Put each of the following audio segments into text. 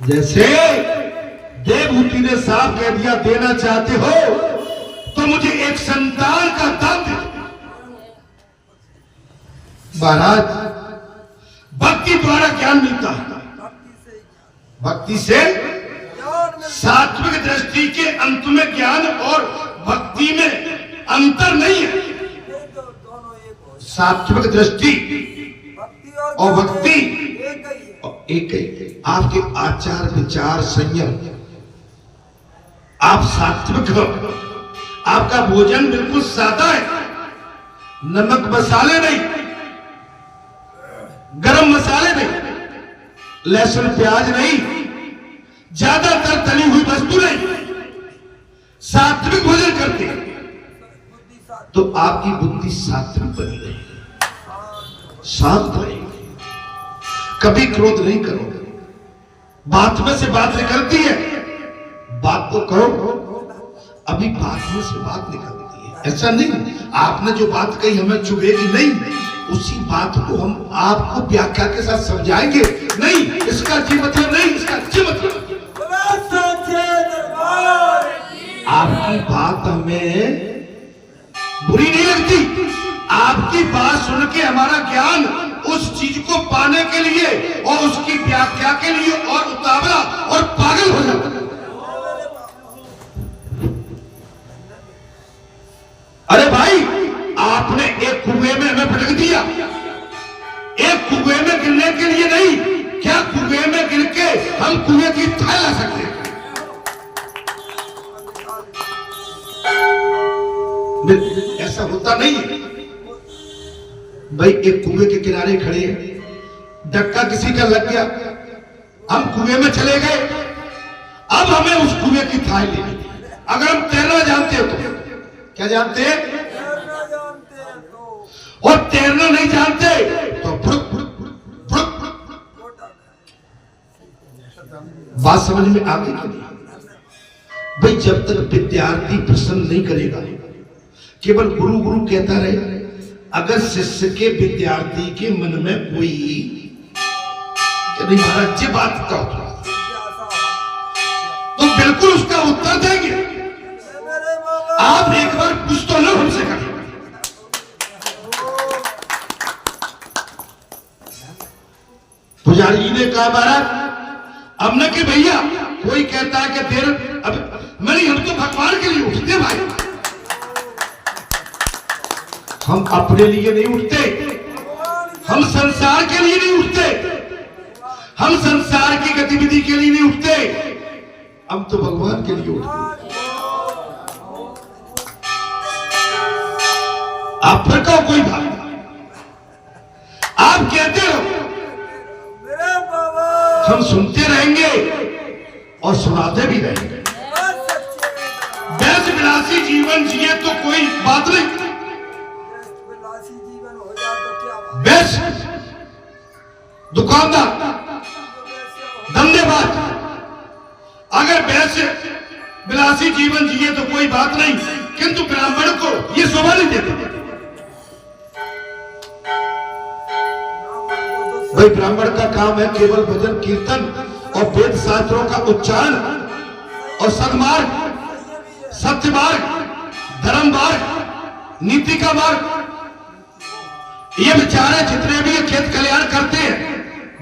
जैसे देवहूति ने साफ कह दिया देना चाहते हो तो मुझे एक संतान का दान दे। महाराज भक्ति द्वारा ज्ञान मिलता है, भक्ति से सात्विक दृष्टि के अंत में ज्ञान और भक्ति में अंतर नहीं है। सात्विक दृष्टि और भक्ति एक ही। आपके आचार विचार संयम, आप सात्विक हो, आपका भोजन बिल्कुल सादा है, नमक मसाले नहीं, गरम मसाले नहीं, लहसुन प्याज नहीं, ज्यादातर तली हुई वस्तु नहीं, सात्विक भोजन करते हैं तो आपकी बुद्धि सात्विक बनी रहेगी, शांत रहेगी, कभी क्रोध नहीं करोगे। बात में से बात निकलती है, बात तो करो, अभी बात में से बात निकलती है, ऐसा नहीं आपने जो बात कही हमें चुभेगी नहीं, उसी बात को हम आपको व्याख्या के साथ समझाएंगे, नहीं इसका जी मतलब नहीं, इसका जी मतलब। आपकी बात हमें बुरी नहीं लगती, आपकी बात सुन के हमारा ज्ञान उस चीज को पाने के लिए और उसकी व्याख्या के लिए और उतावला और पागल हो जाता है। अरे भाई आपने एक कुएं में हमें पटक दिया, एक कुएं में गिरने के लिए नहीं, क्या कुएं में गिर के हम कुएं की थाह ला सकते हैं? ऐसा होता नहीं है भाई। एक कुएं के किनारे खड़े हैं, धक्का किसी का लग गया, हम कुएं में चले गए, अब हमें उस कुएं की थाह लेनी। अगर हम तैरना जानते हो तो क्या जानते हैं, और तैरना नहीं जानते तो बात समझ में आ गई कि नहीं? भाई जब तक विद्यार्थी प्रसन्न नहीं करेगा, केवल गुरु गुरु कहता रहे, अगर शिष्य के विद्यार्थी के मन में कोई नहीं महाराज जी बात का तो बिल्कुल उसका उत्तर देंगे। आप एक बार कुछ तो लो हमसे करें। पुजारी जी ने कहा महाराज अब न कि भैया कोई कहता है कि देर अब नहीं, हम तो भगवान के लिए उठते भाई, हम अपने लिए नहीं उठते, हम संसार के लिए नहीं उठते, हम संसार की गतिविधि के लिए नहीं उठते, हम तो भगवान के लिए उठते। आप फिर कहो कोई बात, आप कहते हो हम सुनते रहेंगे और सुनाते भी रहेंगे। वैसे विलासी जीवन जिए तो कोई बात नहीं, बेस दुकानदार धंधेबाज अगर वैसे विलासी जीवन जिए तो कोई बात नहीं, किंतु ब्राह्मण को ये शोभा नहीं देते। भाई ब्राह्मण का काम है केवल भजन कीर्तन और वेद शास्त्रों का उच्चारण और सन्मार्ग, सत्य मार्ग, धर्म मार्ग, नीति का मार्ग, ये बेचारे जितने भी खेत कल्याण करते हैं,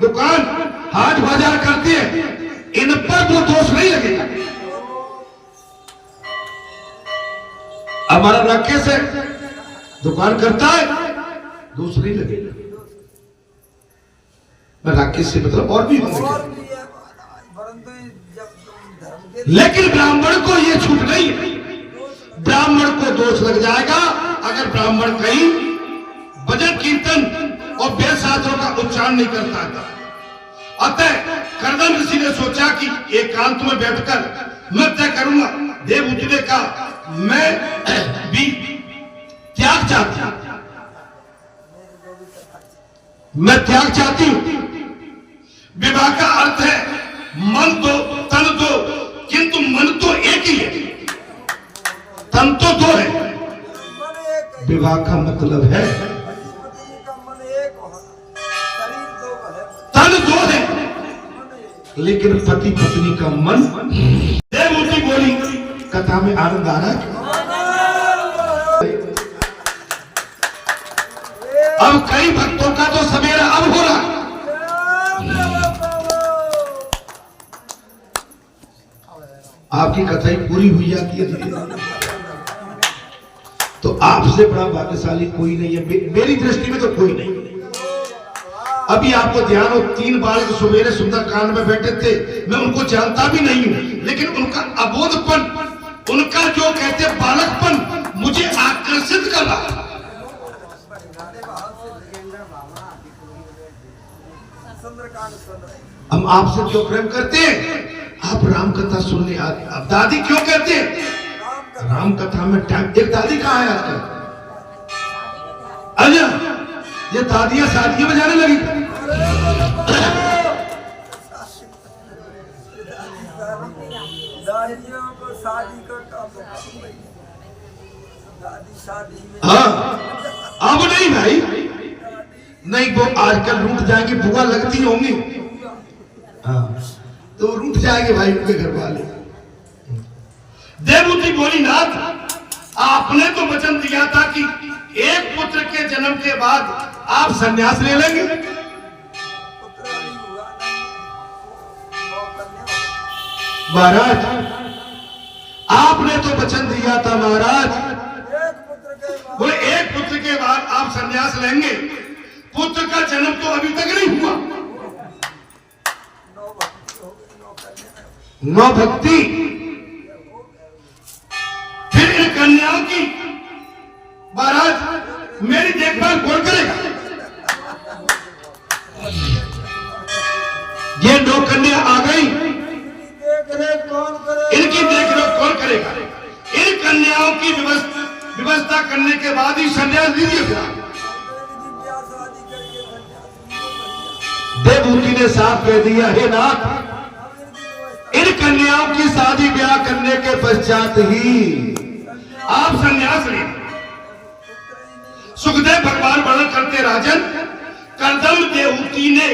दुकान हाट बाजार करते हैं, इन पर वो दोष नहीं लगेगा। हमारा रखे से दुकान करता है, दोष नहीं लगेगा। राकेश से मतलब और भी होंगे, लेकिन ब्राह्मण को ये छूट नहीं है। ब्राह्मण को दोष लग जाएगा अगर ब्राह्मण कहीं भजन कीर्तन और वेद शास्त्रों का उच्चारण नहीं करता था। अतः कर्दम ऋषि ने सोचा कि एकांत में बैठकर मैं तय करूंगा। देवहूति ने कहा मैं भी त्याग चाहती हूं, मैं त्याग चाहती हूं। विवाह का अर्थ है मन दो तन दो, किंतु मन तो एक ही है, तन तो दो है। विवाह का मतलब है तन दो है, लेकिन पति पत्नी का मन। देवहूति बोली, कथा में आनंद आ रहा है। अब कई भक्तों का तो सवेरा अब हो रहा। आपकी कथा ही पूरी हुई जाती है धीरे। तो आपसे बड़ा भाग्यशाली कोई नहीं है, मेरी दृष्टि में तो कोई नहीं। अभी आपको ध्यान हो, 3 बालक सवेरे सुंदरकांड में बैठे थे, मैं उनको जानता भी नहीं हूं, लेकिन उनका अबोधपन, उनका जो कहते बालकपन मुझे आकर्षित कर रहा। हम आपसे क्यों प्रेम करते हैं? आप राम कथा सुनने आते। अब दादी क्यों कहते हैं राम कथा में टाइम? एक दादी कहाँ है आजकल? अच्छा, ये दादियां शादियां में जाने लगी। हाँ, अब नहीं भाई, नहीं, वो आजकल रूठ जाएंगे, बुआ लगती होंगी। हाँ, तो रूठ जाएंगे भाई उनके घर वाले। देवहूति बोली, नाथ आपने तो वचन दिया था कि एक पुत्र के जन्म के बाद आप संन्यास ले लेंगे। महाराज आपने तो वचन दिया था महाराज, बोले एक पुत्र के बाद आप संन्यास लेंगे। पुत्र का जन्म तो अभी तक नहीं हुआ। 9 भक्ति, फिर इन कन्याओं की महाराज मेरी देखभाल कौन करेगा? ये 9 कन्या आ गई, इनकी देखरेख कौन करेगा? इन कन्याओं की व्यवस्था करने के बाद ही संन्यास दीजिएगा। देवहूति ने साफ कह दिया, हे नाथ इन कन्याओं की शादी ब्याह करने के पश्चात ही आप संन्यास लें। सुखदेव भगवान वर्णन करते, राजन कर्दम देवहूति ने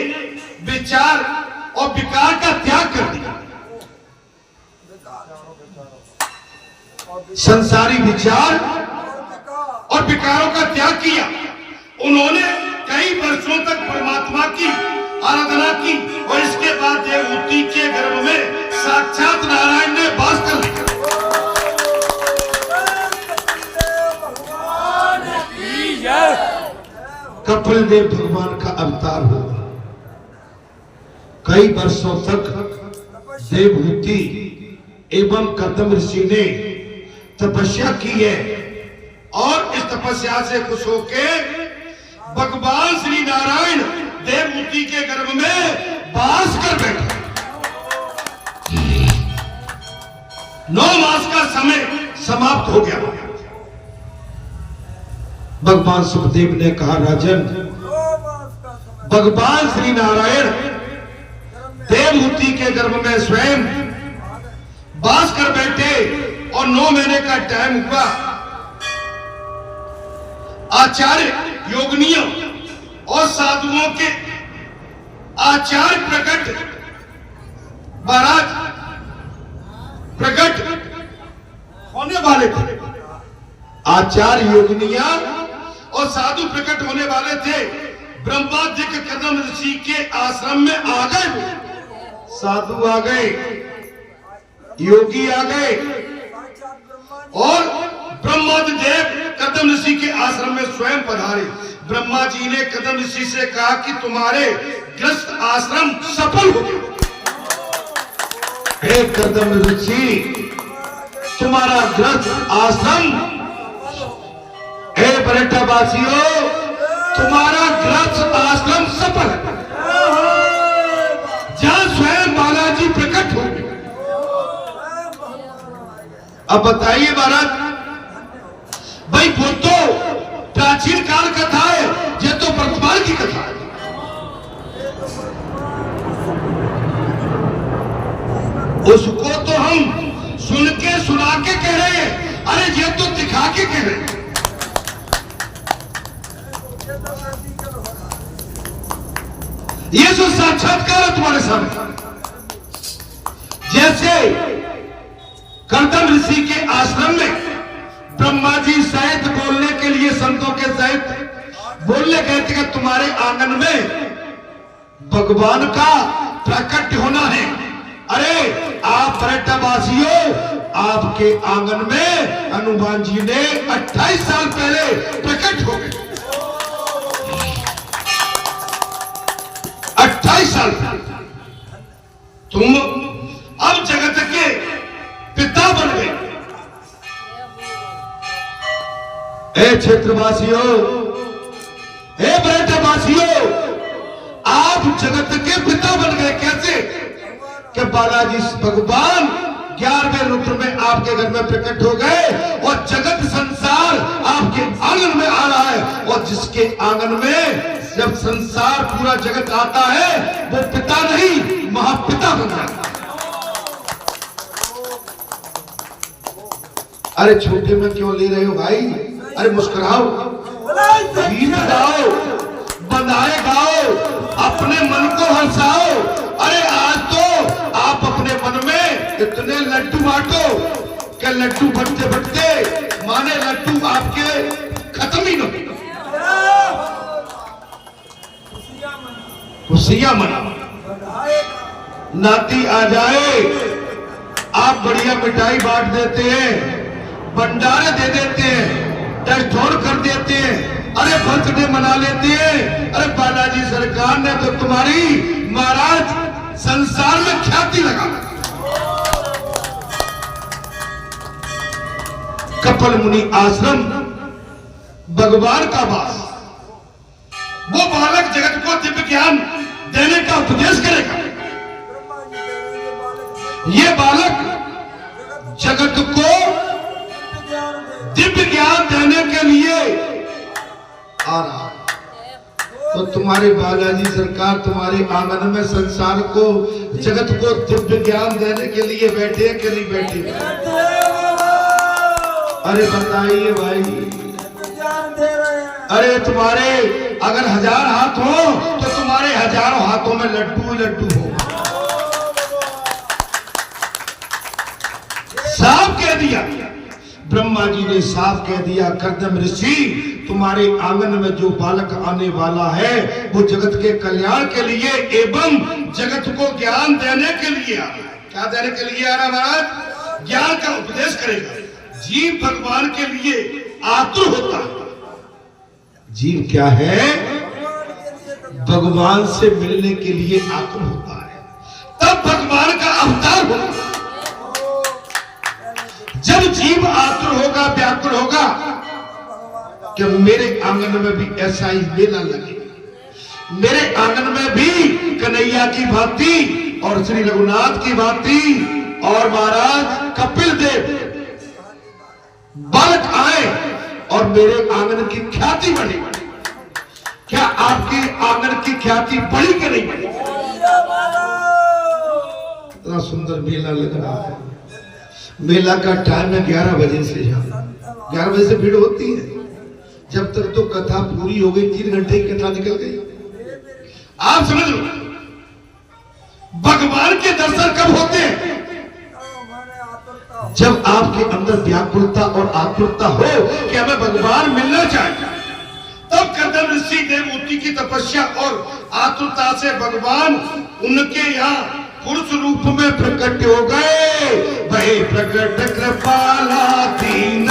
विचार और विकार का त्याग कर दिया। संसारी विचार और विकारों का त्याग किया। उन्होंने कई वर्षों तक परमात्मा की आराधना की और इसके बाद देवहूति के गर्भ में साक्षात नारायण ने वास कर लिया। कपिल देव भगवान का अवतार हुआ। कई वर्षों तक देवहूति एवं कर्दम ऋषि ने तपस्या की है और इस तपस्या से खुश होके भगवान श्री नारायण देवहूति के गर्भ में वास कर बैठे। 9 मास का समय समाप्त हो गया। भगवान सुखदेव ने कहा, राजन भगवान श्री नारायण देवहूति के गर्भ में स्वयं वास कर बैठे और 9 महीने का टाइम हुआ। आचार्य योगिनियों और साधुओं के आचार्य प्रकट होने वाले थे। आचार्य योगिनिया और साधु प्रकट होने वाले थे। ब्रह्मा जी के कर्दम ऋषि के आश्रम में आ गए। साधु आ गए, योगी आ गए और ब्रह्मा देव कर्दम ऋषि के आश्रम में स्वयं पधारे। ब्रह्मा जी ने कर्दम ऋषि से कहा कि तुम्हारे ग्रस्त आश्रम सफल हो गया। हे कर्दम ऋषि, तुम्हारा ग्रस्त आश्रम, हे बरेटावासियों, तुम्हारा ग्रस्त आश्रम सफल है। जहां स्वयं बालाजी प्रकट हो गए। अब बताइए महाराज, भाई वो तो प्राचीन काल कथा है, ये तो वर्तमान की कथा है। उसको तो हम सुन के सुना के कह रहे हैं, अरे ये तो दिखा के कह रहे हैं। ये जो साक्षात्कार है तुम्हारे सामने, के कर्दम ऋषि के आश्रम में ब्रह्मा जी सहित बोलने के लिए, संतों के सहित बोलने गए थे कि तुम्हारे आंगन में भगवान का प्रकट होना है। अरे आप पर्यटवासियों, आपके आंगन में हनुमान जी ने 28 साल पहले प्रकट हो गए। 28 साल तुम अब जगत के पिता बन गए। हे क्षेत्रवासियों, हे पर्यटवासियों, आप जगत के पिता बन गए। कैसे? कि बालाजी भगवान 11वें रुद्र में आपके घर में प्रकट हो गए और जगत संसार आपके आंगन में आ रहा है। और जिसके आंगन में जब संसार पूरा जगत आता है वो पिता नहीं महापिता बन जाता है। अरे छोटे में क्यों ले रहे हो भाई? अरे मुस्कुराओ, गीत गाओ, बंधाए गाओ, अपने मन को हंसाओ। अरे आज तो आप अपने मन में इतने लड्डू बांटो कि लड्डू बटते बटते माने लड्डू आपके खत्म ही नहीं। खुशियां मना, नाती आ जाए आप बढ़िया मिठाई बांट देते हैं, भंडारे दे देते हैं, डस्टोर कर देते हैं, अरे बर्थडे मना लेते हैं। अरे बालाजी सरकार ने तो तुम्हारी महाराज संसार में ख्याति लगा। कपिल मुनि आश्रम, भगवान का वास, वो बालक जगत को दिव्य ज्ञान देने का उपदेश करेगा। ये बालक जगत को दिव्य ज्ञान देने के लिए आ रहा है। तो तुम्हारे बालाजी सरकार तुम्हारे आंगन में संसार को, जगत को दिव्य ज्ञान देने के लिए बैठे हैं कि नहीं बैठे? अरे बताइए भाई। अरे तुम्हारे अगर 1000 हाथ हो तो तुम्हारे हजारों हाथों में लड्डू लड्डू हो। साफ कह दिया ब्रह्मा जी ने, साफ कह दिया कर्दम ऋषि, तुम्हारे आंगन में जो बालक आने वाला है वो जगत के कल्याण के लिए एवं जगत को ज्ञान देने के लिए आ रहा है। क्या देने के लिए आ रहा है महाराज? ज्ञान का उपदेश करेगा। जीव भगवान के लिए आतुर होता है। जीव क्या है? भगवान से मिलने के लिए आतुर होता है, तब भगवान का अवतार होगा। जब जीव आतुर होगा, व्याकुल होगा कि मेरे आंगन में भी ऐसा ही मेला लगे, मेरे आंगन में भी कन्हैया की भांति और श्री रघुनाथ की भांति और महाराज कपिल देव बालक आए और मेरे आंगन की ख्याति बढ़ी। क्या आपके आंगन की ख्याति बढ़ी कि नहीं बढ़ी? इतना सुंदर मेला लग रहा है। मेला का टाइम है 11 बजे से। 11 बजे से भीड़ होती है। जब तक तो कथा पूरी हो गई, 3 घंटे की कथा निकल गई। आप समझ लो भगवान के दर्शन कब होते हैं? जब आपके अंदर व्याकुलता और आतुरता हो कि हमें भगवान मिलना चाहिए। तब कर्दम ऋषि देवहूति की तपस्या और आतुरता से भगवान उनके यहाँ पुरुष रूप में प्रकट हो गए। वही प्रकट कृपाला दीन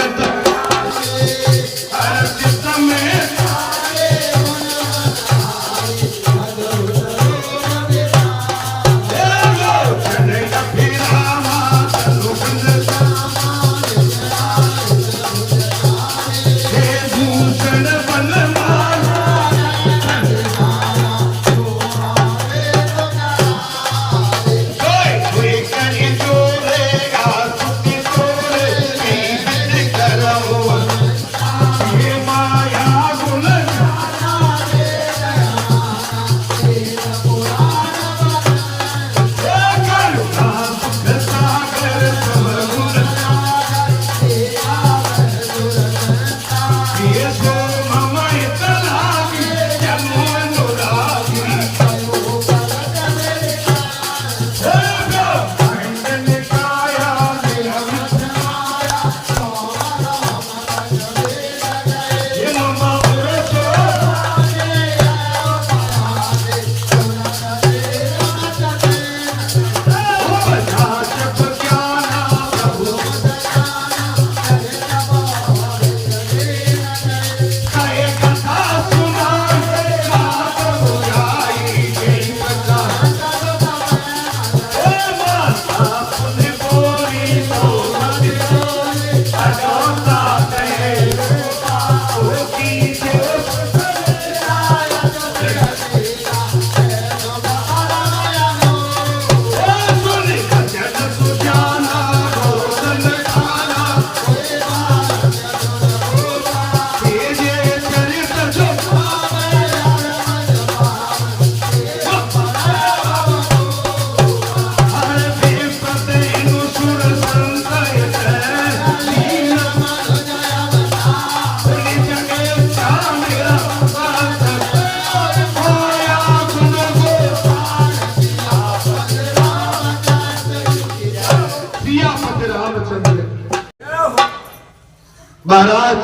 महाराज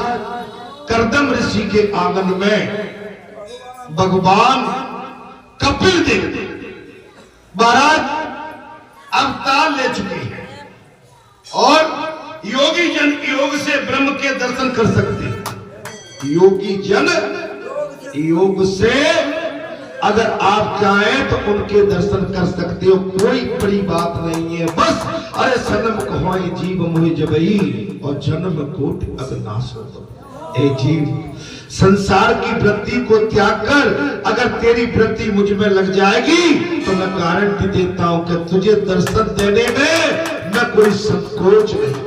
करदम ऋषि के आंगन में भगवान कपिल देव महाराज अवतार ले चुके हैं और योगी जन योग से ब्रह्म के दर्शन कर सकते हैं। योगी जन योग से अगर आप चाहें तो उनके दर्शन कर सकते हो, कोई बड़ी बात नहीं है। बस अरे सनम कहो जीव मोहि जबई और जन्म कोट अविनाश हो। ए जीव, संसार की वृत्ति को त्याग कर अगर तेरी वृत्ति मुझ में लग जाएगी तो मैं गारंटी देता हूं कि तुझे दर्शन देने में मैं कोई संकोच नहीं।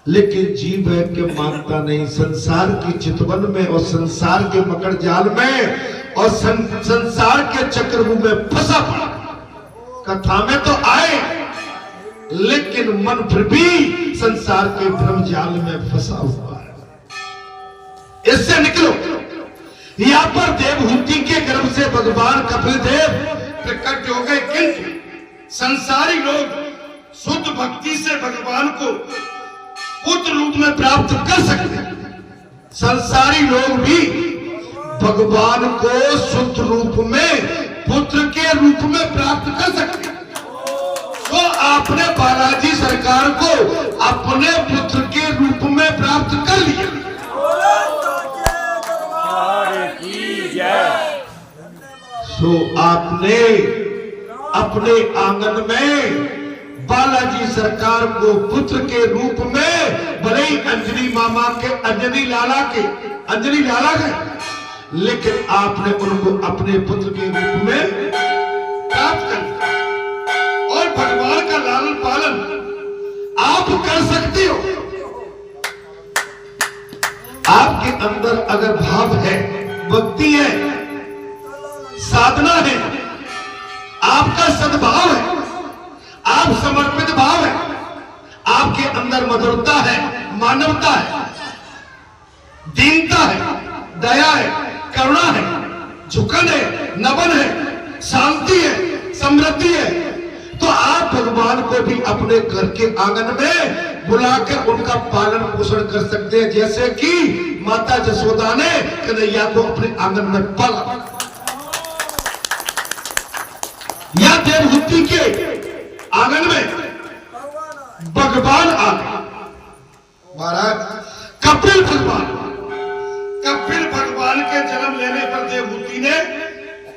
लेकिन जीव है कि मानता नहीं, संसार की चितवन में और संसार के मकर जाल में और संसार के चक्रव्यूह में फंसा पड़ा। कथा में तो आए लेकिन मन फिर भी संसार के भ्रम जाल में फंसा हुआ है। इससे निकलो। यहां पर देवहूति के गर्भ से भगवान कपिल देव प्रकट हो गए, किंतु संसारी लोग शुद्ध भक्ति से भगवान को पुत्र रूप में प्राप्त कर सकते हैं। संसारी लोग भी भगवान को शुद्ध रूप में पुत्र के रूप में प्राप्त कर सकते हैं। तो आपने बालाजी सरकार को अपने पुत्र के रूप में प्राप्त कर लिया। सो आपने अपने आंगन में बालाजी सरकार को पुत्र के रूप में, भले ही अंजनी मामा के अंजनी लाला के, लेकिन आपने उनको अपने पुत्र के रूप में प्राप्त कर लिया। और भगवान का लालन पालन आप कर सकते हो। आपके अंदर अगर भाव है, भक्ति है, साधना है, आपका सद्भाव है, आप समर्पित भाव है, आपके अंदर मधुरता है, मानवता है, दीनता है, दया है, करुणा है, झुकन है, नमन है, शांति है, समृद्धि है, तो आप भगवान को भी अपने घर के आंगन में बुलाकर उनका पालन पोषण कर सकते हैं, जैसे कि माता यशोदा ने कन्हैया को अपने आंगन में पाला। या देवहूति के आंगन में भगवान आ गए। महाराज कपिल भगवान के जन्म लेने पर देवहूति ने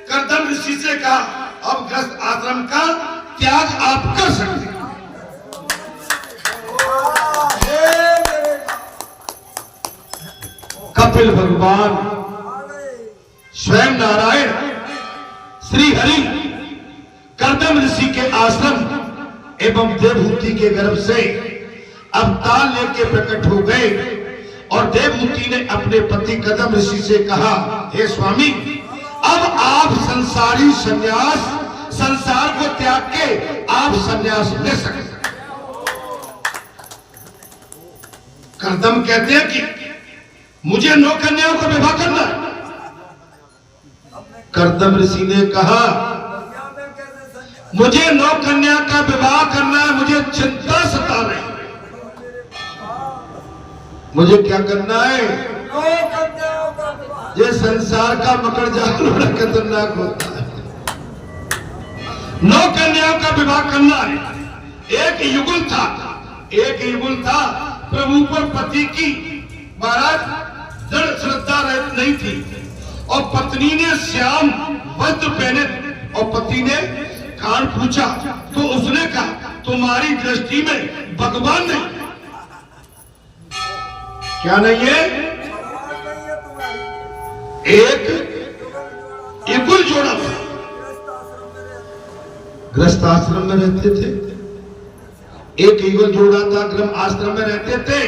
करदम ऋषि से कहा, अब गृहस्थ आश्रम का त्याग आप कर सकते हैं। कपिल भगवान स्वयं नारायण श्री हरि करदम ऋषि के आश्रम एवं देवहूति के गर्भ से अवतार लेके प्रकट हो गए और देवहूति ने अपने पति करदम ऋषि से कहा, हे स्वामी, अब आप संसारी संन्यास, संसार को त्याग के आप संन्यास ले सकते। करदम कहते हैं कि मुझे 9 कन्याओं का विवाह करना है। करदम ऋषि ने कहा, मुझे 9 कन्या का विवाह करना है, मुझे चिंता सता रही। मुझे क्या करना है? ये संसार का मकर जाल बड़ा खतरनाक होता है। 9 कन्याओं का विवाह करना है। एक युगल था, प्रभु पर पति की महाराज दृढ़ श्रद्धा नहीं थी और पत्नी ने श्याम वस्त्र पहने और पति ने कान पूछा तो उसने कहा, तुम्हारी दृष्टि में भगवान नहीं। क्या नहीं है? एक युगल जोड़ा था, गृहस्थ आश्रम में रहते थे। एक युगल जोड़ा था, गृह आश्रम में रहते थे।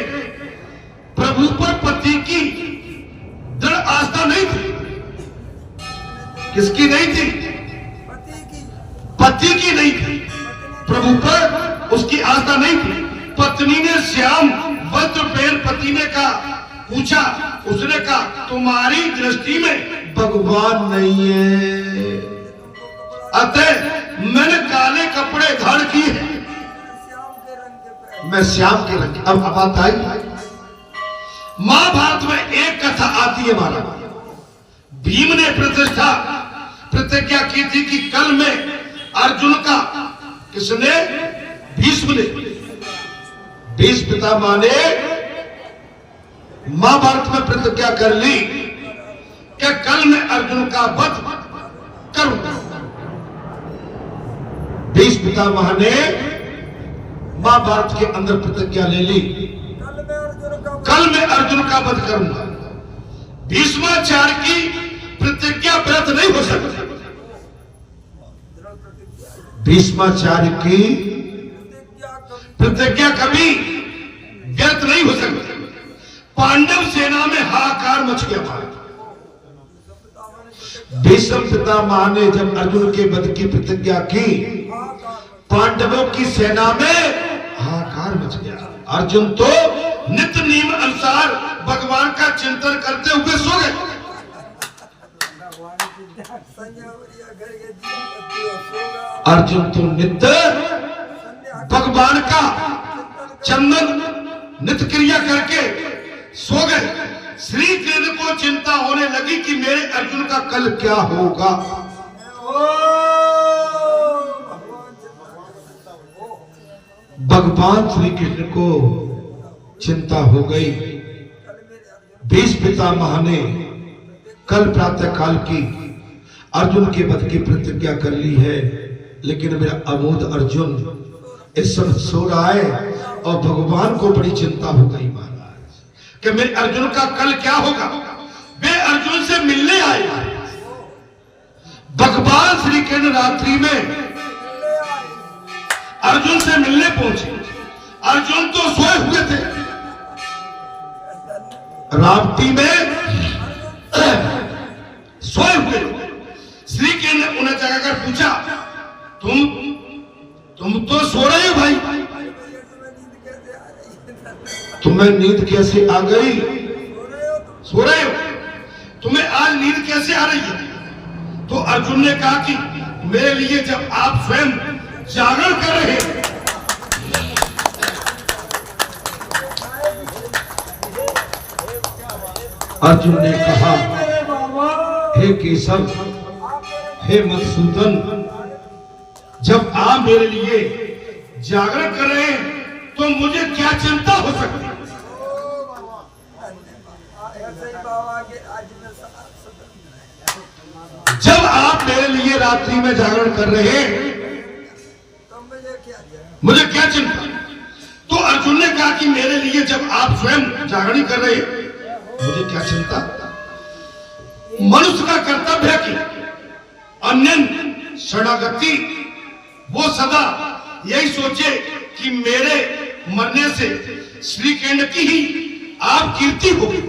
प्रभु पर पति की दृढ़ आस्था नहीं थी। किसकी नहीं थी? पति की नहीं थी। प्रभु पर उसकी आस्था नहीं थी। पत्नी ने श्याम वस्त्र पहन पति ने कहा, पूछा, उसने कहा, तुम्हारी दृष्टि में भगवान नहीं है, अतः मैंने काले कपड़े धारण किए, मैं श्याम के रंग। अब बात आई, महाभारत में एक कथा आती है महाराज, भीम ने प्रतिज्ञा की थी कि कल में अर्जुन का, किसने? भीष्म ने, भीष्म पितामह ने महाभारत में प्रतिज्ञा कर ली कि कल मैं अर्जुन का वध करूंगा। भीष्म पितामह ने महाभारत के अंदर प्रतिज्ञा ले ली, कल मैं अर्जुन का वध करूंगा। भीष्माचार्य की प्रतिज्ञा व्यर्थ नहीं हो सकती, भीष्माचार्य की प्रतिज्ञा कभी व्यर्थ नहीं हो सकती। पांडव सेना में हाहाकार मच गया था। भीष्म पितामह ने जब अर्जुन के वध की प्रतिज्ञा की, पांडवों की सेना में हाहाकार मच गया। अर्जुन तो नित्य नियम अनुसार भगवान का चिंतन करते हुए सो गए। अर्जुन तो नित्य भगवान का चंदन नित्य क्रिया करके सो गए। श्री कृष्ण को चिंता होने लगी कि मेरे अर्जुन का कल क्या होगा। भगवान श्री कृष्ण को चिंता हो गई। भीष्म पितामह ने कल प्रातः काल की अर्जुन के वध की प्रतिज्ञा कर ली है, लेकिन मेरा अमोद अर्जुन इस समय सो रहा है और भगवान को बड़ी चिंता हो गई महाराज कि मेरे अर्जुन का कल क्या होगा। वे अर्जुन से मिलने आए। भगवान श्री कृष्ण रात्रि में अर्जुन से मिलने पहुंचे। अर्जुन तो सोए हुए थे। रात्रि में सोए हुए। श्री कृष्ण ने उन्हें जगाकर पूछा, तुम तो सो रहे हो भाई, तुम्हें नींद कैसे आ गई? सो रहे हो, तुम्हें आज नींद कैसे आ रही है? तो अर्जुन ने कहा कि मेरे लिए जब आप स्वयं जागरण कर रहे हैं, अर्जुन ने कहा, हे केशव, हे मधुसूदन, जब आप मेरे लिए जागरण कर रहे हैं तो मुझे क्या चिंता हो सकती है? जब आप मेरे लिए रात्रि में जागरण कर रहे हैं मुझे क्या चिंता? तो अर्जुन ने कहा कि मेरे लिए जब आप स्वयं जागरण कर रहे हैं मुझे क्या चिंता? मनुष्य का कर्तव्य है कि अन्य शरणागति वो सदा यही सोचे कि मेरे मरने से श्री कृष्ण की ही आप कीर्ति होगी।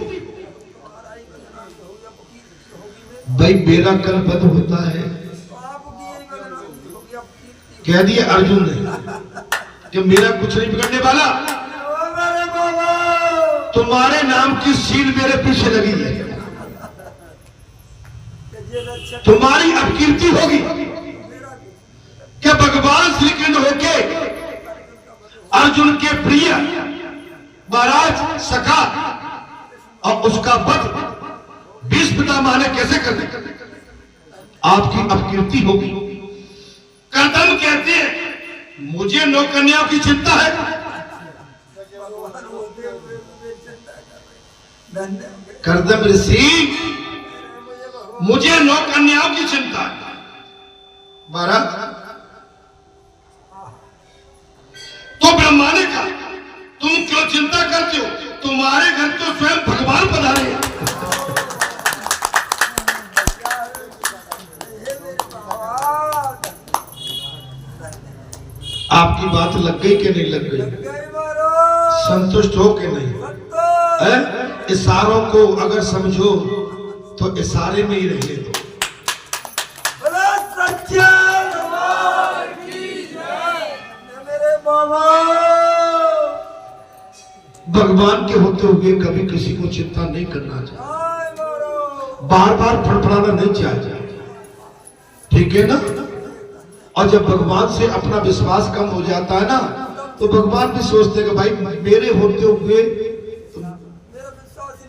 भाई मेरा कल वध होता है, कह दिया अर्जुन ने कि मेरा कुछ नहीं बिगड़ने वाला। तुम्हारे नाम की सील मेरे पीछे लगी है, तुम्हारी अपकीर्ति होगी। क्या भगवान श्री कृष्ण होके अर्जुन के प्रिय महाराज सखा और उसका वध भीष्म पितामह ने कैसे कर दिया? आपकी अपकीर्ति होगी। कर्दम कहते हैं मुझे नौ कन्याओं की चिंता है। कर्दम ऋषि मुझे नौ कन्याओं की चिंता है। महाराज तो ब्रह्मा ने कहा तुम क्यों चिंता करते हो? तुम्हारे घर तो स्वयं भगवान पधारे हैं। आपकी बात लग गई कि नहीं लग गई? संतुष्ट हो कि नहीं? इशारों को अगर समझो तो इशारे में ही रहने दो। भगवान के होते हुए कभी किसी को चिंता नहीं करना चाहिए, बार बार फड़फड़ाना नहीं चाहिए, ठीक है ना? और जब भगवान से अपना विश्वास कम हो जाता है ना तो भगवान भी सोचते कि भाई मेरे होते हुए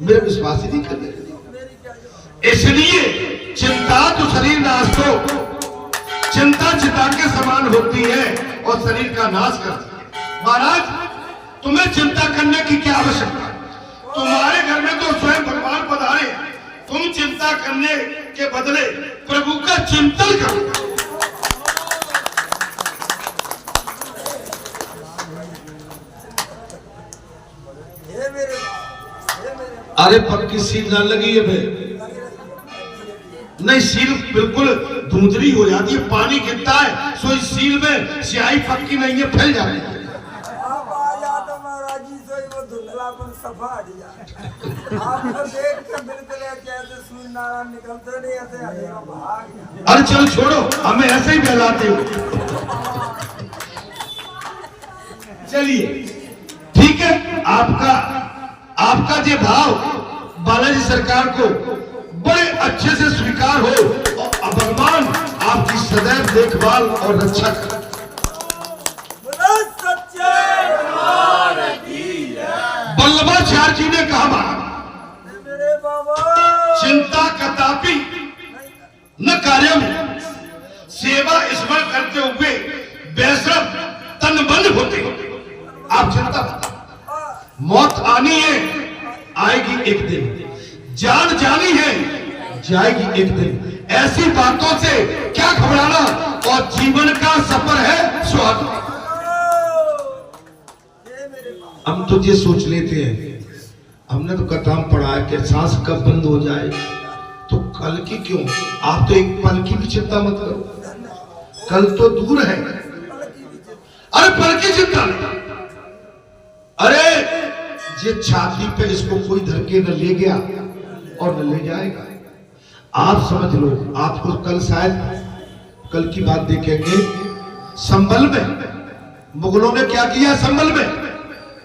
मेरा विश्वास ही नहीं करते। इसलिए चिंता तो शरीर नाश हो, चिंता चिता के समान होती है और शरीर का नाश करती है। महाराज तुम्हें चिंता करने की क्या आवश्यकता? तुम्हारे घर में तो स्वयं भगवान पधारे, तुम चिंता करने के बदले प्रभु का चिंतन करो। अरे पक्की सील ना लगी है भाई, नहीं सील बिल्कुल धुंधली हो जाती है, पानी गिरता है सो इस सील में स्याही पक्की नहीं है, फैल जाती है। अरे चलो छोड़ो, हमें ऐसे ही बहलाते हो। चलिए ठीक है, आपका जो भाव बालाजी सरकार को बड़े अच्छे से स्वीकार हो और भगवान आपकी सदैव देखभाल और रक्षा करे। वल्लभाचार्य जी ने कहा चिंता कदापि न कार्यम, सेवा स्मरण करते हुए वैष्णव तनबंध होते। आप चिंता, मौत आनी है, आएगी एक दिन, जान जानी है, जाएगी एक दिन। ऐसी बातों से क्या घबराना, और जीवन का सफर है स्वाद। हम तो ये सोच लेते हैं, हमने तो कथा में पढ़ा है कि सांस कब बंद हो जाए, तो कल की क्यों, आप तो एक पल की भी चिंता मत करो, कल तो दूर है। अरे पल की चिंता नहीं, अरे ये छाती पे इसको कोई धर के न ले गया और न ले जाएगा। आप समझ लो, आपको कल शायद कल की बात देखेंगे, संभल में मुगलों ने क्या किया, संभल में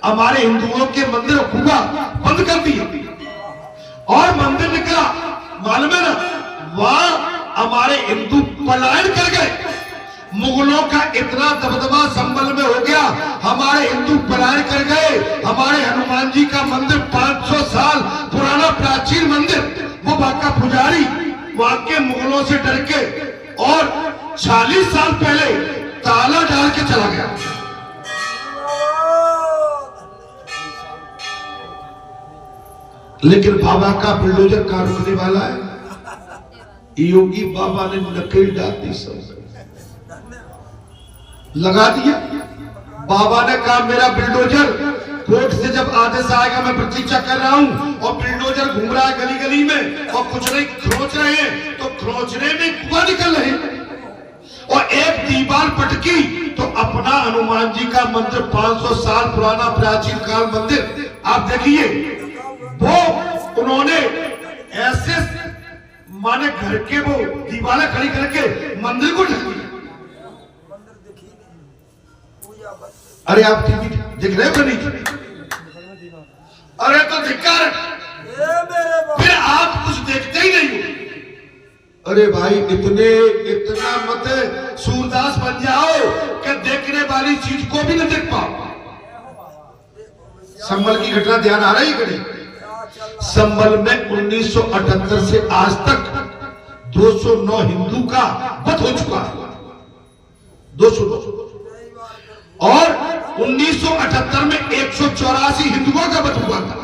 हमारे हिंदुओं के मंदिर हुआ बंद कर दिए और मंदिर निकला, मालूम है ना, वहां हमारे हिंदू पलायन कर गए। मुगलों का इतना दबदबा संभल में हो गया, हमारे हिंदू पलायन कर गए। हमारे हनुमान जी का मंदिर 500 साल पुराना प्राचीन मंदिर, वो वहां का पुजारी वहां के मुगलों से डर के और 40 साल पहले ताला डाल के चला गया। लेकिन बाबा का बुलडोजर कहां रुकने वाला है? योगी बाबा ने नकेल डाल दी, सब लगा दिया। बाबा ने कहा मेरा बुलडोजर कोर्ट से जब आदेश आएगा मैं प्रतीक्षा कर रहा हूं, और बुलडोजर घूम रहा है गली गली में और कुछ नहीं खरोच रहे हैं, तो खरोचने में कुआं निकल रहे, और एक दीवार पटकी तो अपना हनुमान जी का मंदिर 500 साल पुराना प्राचीन काल मंदिर, आप देखिए वो उन्होंने ऐसे माने घर के वो दीवारें खड़ी करके मंदिर को ढक दिया। अरे आप टीवी देख रहे हो नहीं? अरे तो धिक्कार, फिर आप कुछ देखते ही नहीं हो। अरे भाई इतना मत सूरदास बन जाओ कि देखने वाली चीज को भी न देख पाओ। संभल की घटना ध्यान आ रही है? संभल में 1978 से आज तक 209 हिंदू का वध हो चुका है, 209, और 1978 में 184 हिंदुओं का वध हुआ था,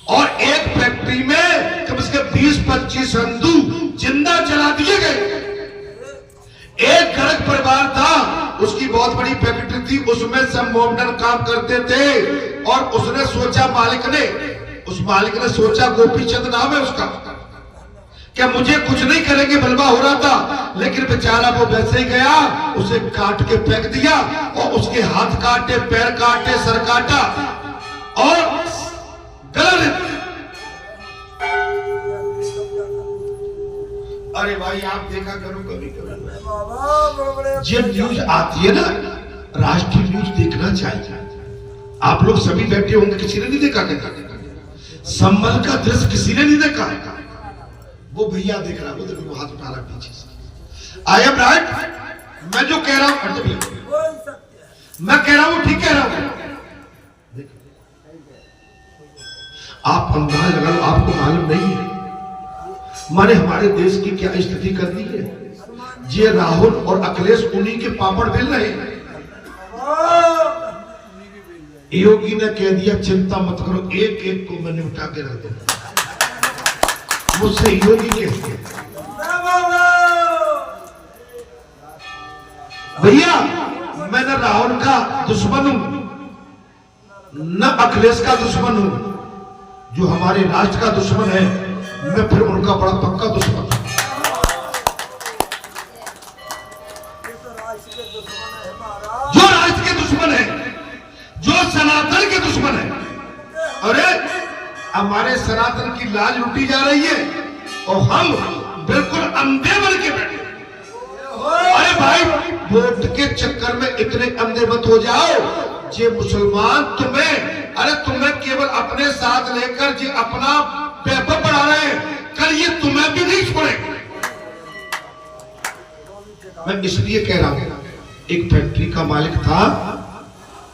और एक फैक्ट्री में कम से कम 20-25 हिंदू जिंदा जला दिए गए। एक गरज परिवार था, उसकी बहुत बड़ी फैक्ट्री थी, उसमें सब मोमडन काम करते थे, और उसने सोचा उस मालिक ने सोचा, गोपी चंद नाम है उसका, क्या मुझे कुछ नहीं करेंगे, बलवा हो रहा था, लेकिन बेचारा वो वैसे ही गया, उसे काट के फेंक दिया, और उसके हाथ काटे, पैर काटे, सर काटा और गला। अरे भाई आप देखा करो कभी कभी जब न्यूज आती है ना, राष्ट्रीय न्यूज देखना चाहिए। आप लोग सभी बैठे होंगे, किसी ने नहीं देखा, संभल का दृश्य किसी ने नहीं देखा। वो भैया देख रहा, वो देखो हाथ उठा रहा पीछे से। आई एम राइट, मैं जो कह रहा हूं मैं कह रहा हूं ठीक कह रहा हूं। आप अंदाज लगा लो, आपको मालूम नहीं है माने हमारे देश की क्या स्थिति कर दी है। ये राहुल और अखिलेश उन्हीं के पापड़ बेल रहे हैं। योगी ने कह दिया चिंता मत करो, एक एक को मैंने उठा के रख दूंगा। मुझसे योगी कहते भैया मैं न राहुल का दुश्मन हूं न अखिलेश का दुश्मन हूं, जो हमारे राष्ट्र का दुश्मन है मैं फिर उनका बड़ा पक्का दुश्मन हूं। जो राष्ट्र के दुश्मन है, जो सनातन के दुश्मन है। अरे हमारे सनातन की लाज लूटी जा रही है और हम बिल्कुल अंधे बन के बैठे। अरे भाई वोट के चक्कर में इतने अंधे मत हो जाओ। ये मुसलमान तुम्हें केवल अपने साथ लेकर जो अपना वैभव बढ़ा रहे हैं, कल ये तुम्हें भी नहीं छोड़ेंगे। मैं इसलिए कह रहा हूं, एक फैक्ट्री का मालिक था,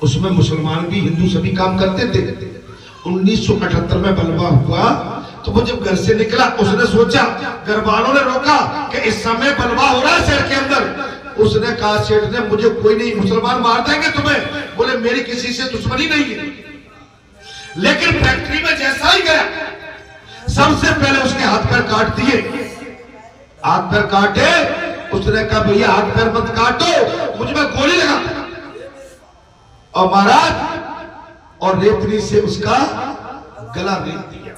उसमें मुसलमान भी हिंदू सभी काम करते थे। 1978 में बलवा हुआ तो वो जब घर से निकला उसने सोचा, घर वालों ने रोका कि इस समय बलवा हो रहा है शहर के अंदर। उसने कहा सेठ ने मुझे कोई नहीं, मुसलमान मार देंगे तुम्हें। बोले मेरी किसी से दुश्मनी नहीं है। लेकिन फैक्ट्री में जैसा ही गया सबसे पहले उसके हाथ पैर काट दिए। हाथ पैर काटे, उसने कहा भैया हाथ पैर मत काटो, मुझ में गोली लगा। और महाराज और रेतनी से उसका गला रेत दिया।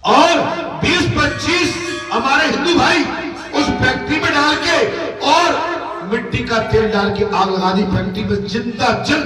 और 20-25 हमारे हिंदू भाई उस फैक्ट्री में डाल के और मिट्टी का तेल डाल के आग लगा दी फैक्ट्री में, जिंदा जल।